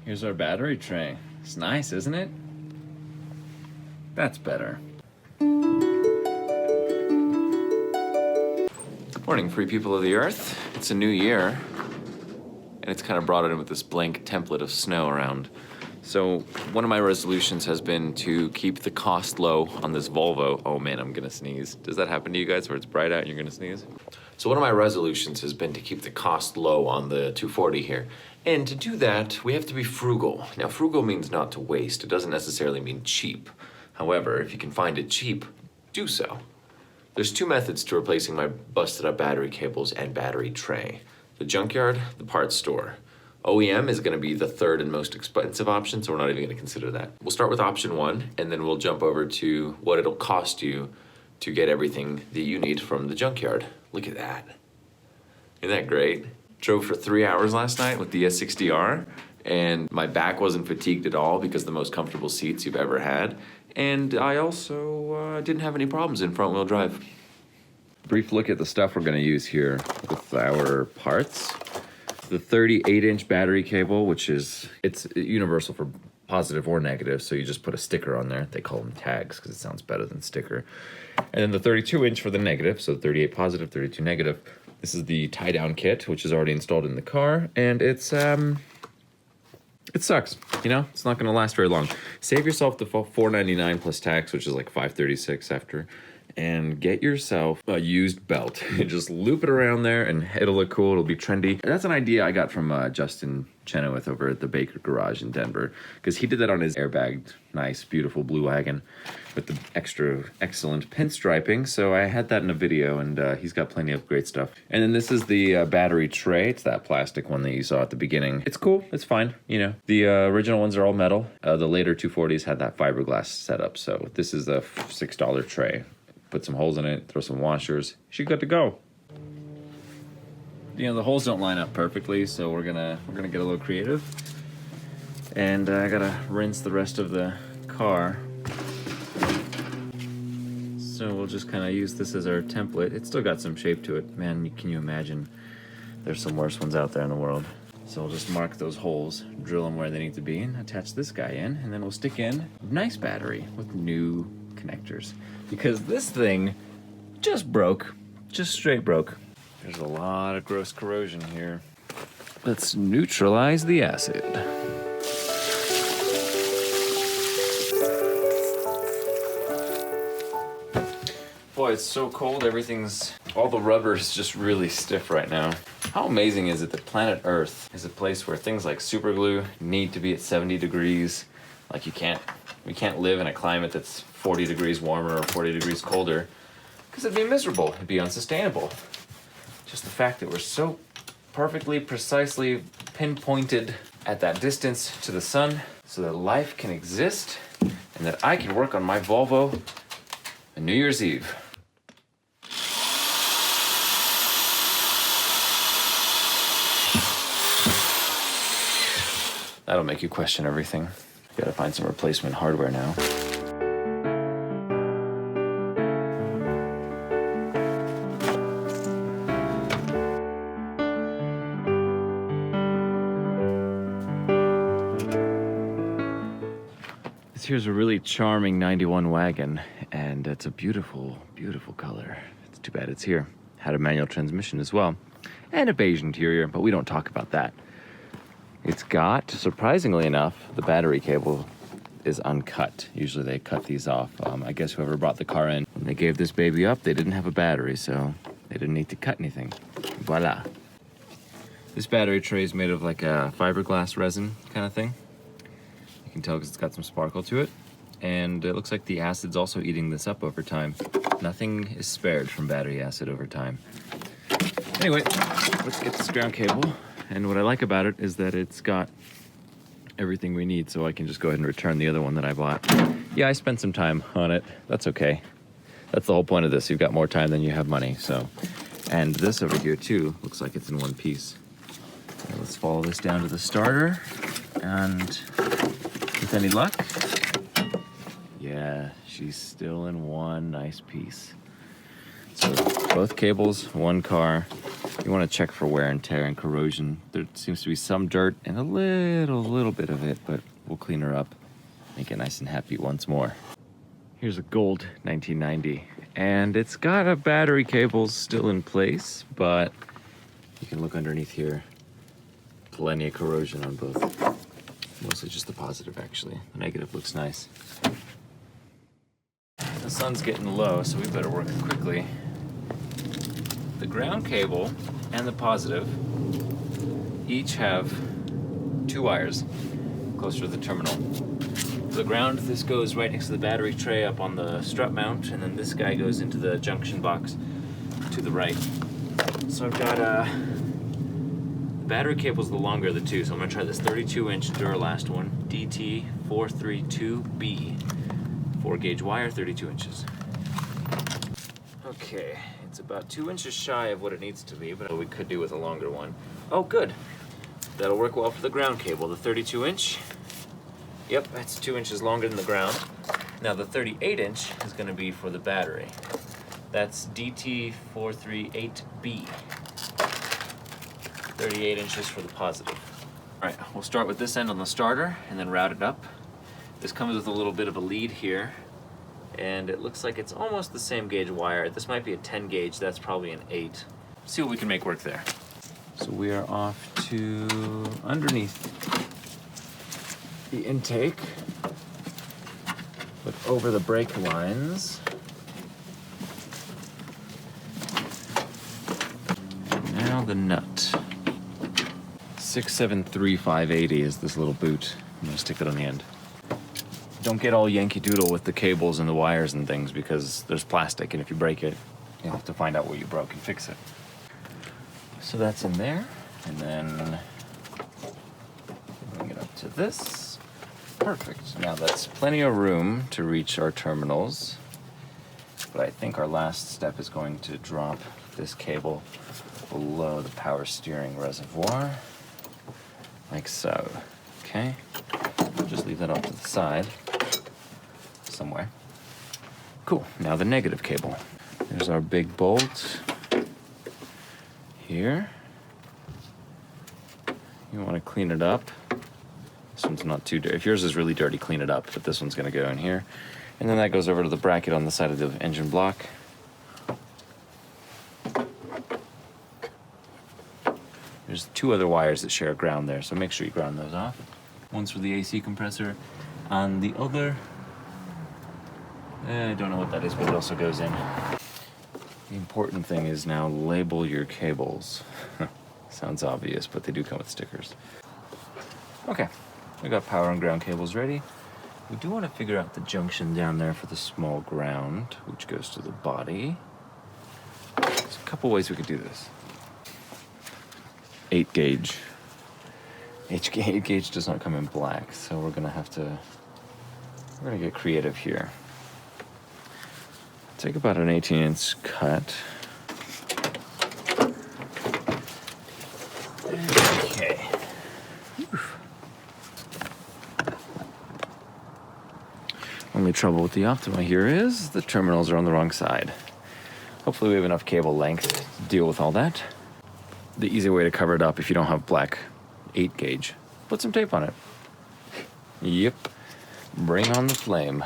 Here's our battery tray. It's nice, isn't it? That's better. Morning, free people of the earth. It's a new year, and it's kind of brought it in with this blank template of snow around. So one of my resolutions has been to keep the cost low on this Volvo. Oh man, I'm gonna sneeze. Does that happen to you guys where it's bright out and you're gonna sneeze? So one of my resolutions has been to keep the cost low on the 240 here. And to do that, we have to be frugal. Now, frugal means not to waste. It doesn't necessarily mean cheap. However, if you can find it cheap, do so. There's two methods to replacing my busted up battery cables and battery tray. The junkyard, the parts store. OEM is gonna be the third and most expensive option, so we're not even gonna consider that. We'll start with option one, and then we'll jump over to what it'll cost you to get everything that you need from the junkyard. Look at that. Isn't that great? Drove for 3 hours last night with the S60R, and my back wasn't fatigued at all because the most comfortable seats you've ever had. And I also didn't have any problems in front wheel drive. Brief look at the stuff we're gonna use here with our parts. The 38-inch battery cable, which is, it's universal for positive or negative, so you just put a sticker on there. They call them tags because it sounds better than sticker. And then the 32-inch for the negative, so 38 positive, 32 negative. This is the tie-down kit, which is already installed in the car, and it's, it sucks, you know? It's not gonna last very long. Save yourself the $4.99 plus tax, which is like $5.36 after, and get yourself a used belt. Just loop it around there and it'll look cool, it'll be trendy. And that's an idea I got from Justin Chenoweth over at the Baker Garage in Denver, because he did that on his airbagged, nice, beautiful blue wagon with the extra excellent pinstriping. So I had that in a video, and he's got plenty of great stuff. And then this is the battery tray. It's that plastic one that you saw at the beginning. It's cool, it's fine, you know. The original ones are all metal. The later 240s had that fiberglass setup. So this is a $6 tray. Put some holes in it, throw some washers, she's good to go. You know, the holes don't line up perfectly, so we're gonna get a little creative. And I gotta rinse the rest of the car. So we'll just kind of use this as our template. It's still got some shape to it. Man, can you imagine? There's some worse ones out there in the world. So we'll just mark those holes, drill them where they need to be, and attach this guy in, and then we'll stick in a nice battery with new connectors. Because this thing just broke, just straight broke. There's a lot of gross corrosion here. Let's neutralize the acid. Boy, it's so cold, all the rubber is just really stiff right now. How amazing is it that planet Earth is a place where things like super glue need to be at 70 degrees? Like we can't live in a climate that's 40 degrees warmer or 40 degrees colder, because it'd be miserable, it'd be unsustainable. Just the fact that we're so perfectly, precisely pinpointed at that distance to the sun so that life can exist and that I can work on my Volvo on New Year's Eve. That'll make you question everything. Gotta find some replacement hardware now. This here's a really charming 91 wagon, and it's a beautiful, beautiful color. It's too bad it's here. Had a manual transmission as well, and a beige interior, but we don't talk about that. It's got, surprisingly enough, the battery cable is uncut. Usually they cut these off. I guess whoever brought the car in, when they gave this baby up, they didn't have a battery, so they didn't need to cut anything. Voila. This battery tray is made of like a fiberglass resin kind of thing. You can tell because it's got some sparkle to it. And it looks like the acid's also eating this up over time. Nothing is spared from battery acid over time. Anyway, let's get this ground cable. And what I like about it is that it's got everything we need, so I can just go ahead and return the other one that I bought. Yeah, I spent some time on it. That's okay. That's the whole point of this. You've got more time than you have money, so. And this over here too, looks like it's in one piece. So let's follow this down to the starter, and with any luck, yeah, she's still in one nice piece. So Both cables, one car. You want to check for wear and tear and corrosion. There seems to be some dirt and a little bit of it, but we'll clean her up, make it nice and happy once more. Here's a gold 1990, and it's got a battery cables still in place, but you can look underneath here. Plenty of corrosion on both. Mostly just the positive, actually. The negative looks nice. The sun's getting low, so we better work quickly. The ground cable and the positive each have 2 wires closer to the terminal. For the ground, this goes right next to the battery tray up on the strut mount, and then this guy goes into the junction box to the right. So I've got the battery cable's the longer of the two, so I'm gonna try this 32-inch Duralast one, DT432B. 4-gauge wire, 32 inches. Okay, it's about 2 inches shy of what it needs to be, but we could do with a longer one. Oh, good. That'll work well for the ground cable. The 32-inch, yep, that's 2 inches longer than the ground. Now the 38-inch is gonna be for the battery. That's DT438B. 38 inches for the positive. All right, we'll start with this end on the starter and then route it up. This comes with a little bit of a lead here, and it looks like it's almost the same gauge wire. This might be a 10 gauge, that's probably an 8. See what we can make work there. So we are off to underneath the intake, but over the brake lines. Now the nut. 673580 is this little boot. I'm gonna stick it on the end. Don't get all Yankee Doodle with the cables and the wires and things, because there's plastic, and if you break it, you'll have to find out what you broke and fix it. So that's in there, and then bring it up to this. Perfect. Now that's plenty of room to reach our terminals, but I think our last step is going to drop this cable below the power steering reservoir, like so. Okay, just leave that off to the side somewhere. Cool, now the negative cable. There's our big bolt here. You want to clean it up. This one's not too dirty. If yours is really dirty, clean it up, but this one's gonna go in here. And then that goes over to the bracket on the side of the engine block. There's 2 other wires that share ground there, so make sure you ground those off. One's for the AC compressor, and the other, I don't know what that is, but it also goes in. The important thing is now label your cables. Sounds obvious, but they do come with stickers. Okay, we got power and ground cables ready. We do want to figure out the junction down there for the small ground, which goes to the body. There's a couple ways we could do this. 8 gauge. 8 gauge does not come in black, so we're gonna get creative here. Take about an 18-inch cut. Okay. Only trouble with the Optima here is the terminals are on the wrong side. Hopefully we have enough cable length to deal with all that. The easy way to cover it up if you don't have black 8 gauge, put some tape on it. Yep, bring on the flame.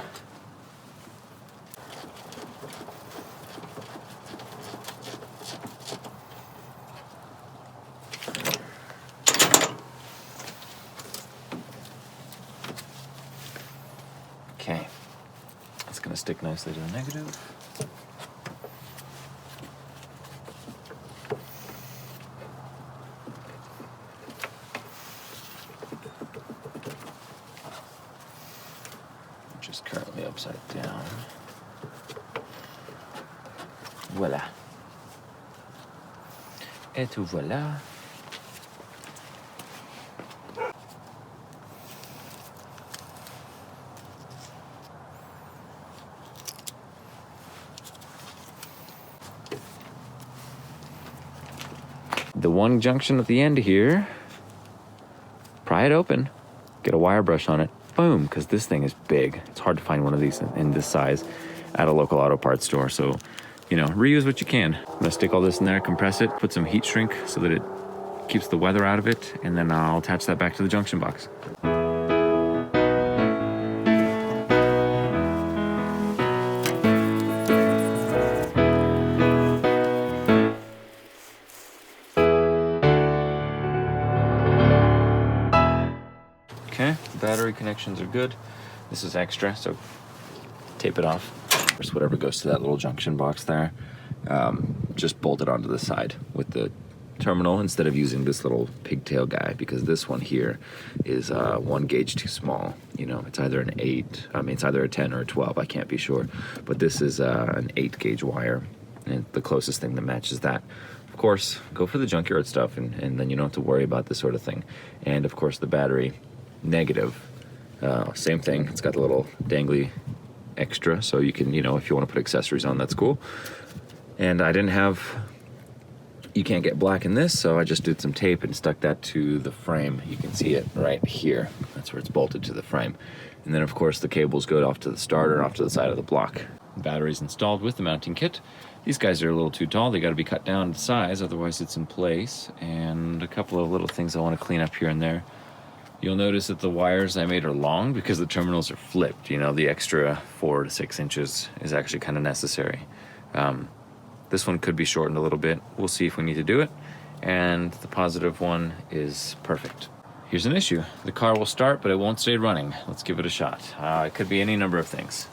Okay, it's gonna stick nicely to the negative. Which is currently upside down. Voila. Et tout voila. The one junction at the end here, pry it open, get a wire brush on it, boom, because this thing is big. It's hard to find one of these in this size at a local auto parts store, so you know, reuse what you can. I'm gonna stick all this in there, compress it, put some heat shrink so that it keeps the weather out of it, and then I'll attach that back to the junction box. Okay, battery connections are good. This is extra, so tape it off. Just whatever goes to that little junction box there, just bolt it onto the side with the terminal instead of using this little pigtail guy, because this one here is 1 gauge too small. You know, it's either an 8, I mean, it's either a 10 or a 12, I can't be sure. But this is an 8 gauge wire, and the closest thing that matches that. Of course, go for the junkyard stuff, and then you don't have to worry about this sort of thing. And of course, the battery, negative. Same thing, it's got the little dangly extra, so you can, you know, if you want to put accessories on, that's cool. And I didn't have, you can't get black in this, so I just did some tape and stuck that to the frame. You can see it right here. That's where it's bolted to the frame. And then of course the cables go off to the starter, off to the side of the block. Battery's installed with the mounting kit. These guys are a little too tall. They got to be cut down to size, otherwise it's in place. And a couple of little things I want to clean up here and there. You'll notice that the wires I made are long because the terminals are flipped. You know, the extra 4 to 6 inches is actually kind of necessary. This one could be shortened a little bit. We'll see if we need to do it. And the positive one is perfect. Here's an issue. The car will start, but it won't stay running. Let's give it a shot. It could be any number of things.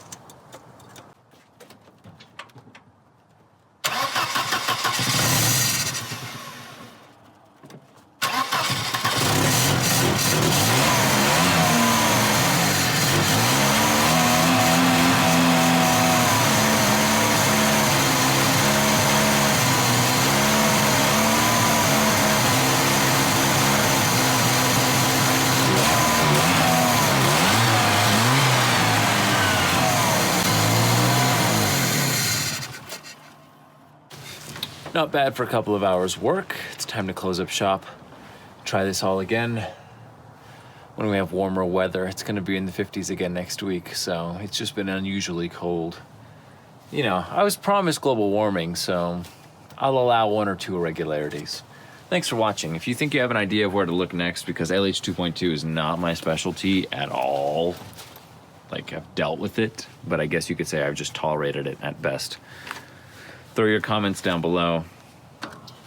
Not bad for a couple of hours work. It's time to close up shop. Try this all again when we have warmer weather. It's gonna be in the 50s again next week, so it's just been unusually cold. You know, I was promised global warming, so I'll allow 1 or 2 irregularities. Thanks for watching. If you think you have an idea of where to look next, because LH 2.2 is not my specialty at all, like I've dealt with it, but I guess you could say I've just tolerated it at best. Throw your comments down below.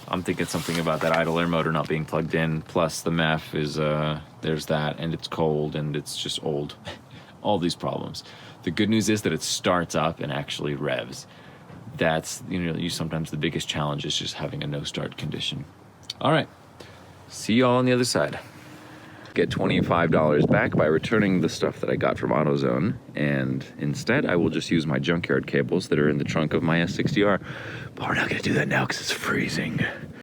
I'm thinking something about that idle air motor not being plugged in, plus the MEF is, there's that, and it's cold, and it's just old. All these problems. The good news is that it starts up and actually revs. That's, you know, sometimes the biggest challenge is just having a no-start condition. All right, see you all on the other side. Get $25 back by returning the stuff that I got from AutoZone, and instead I will just use my junkyard cables that are in the trunk of my S60R. But we're not gonna do that now because it's freezing.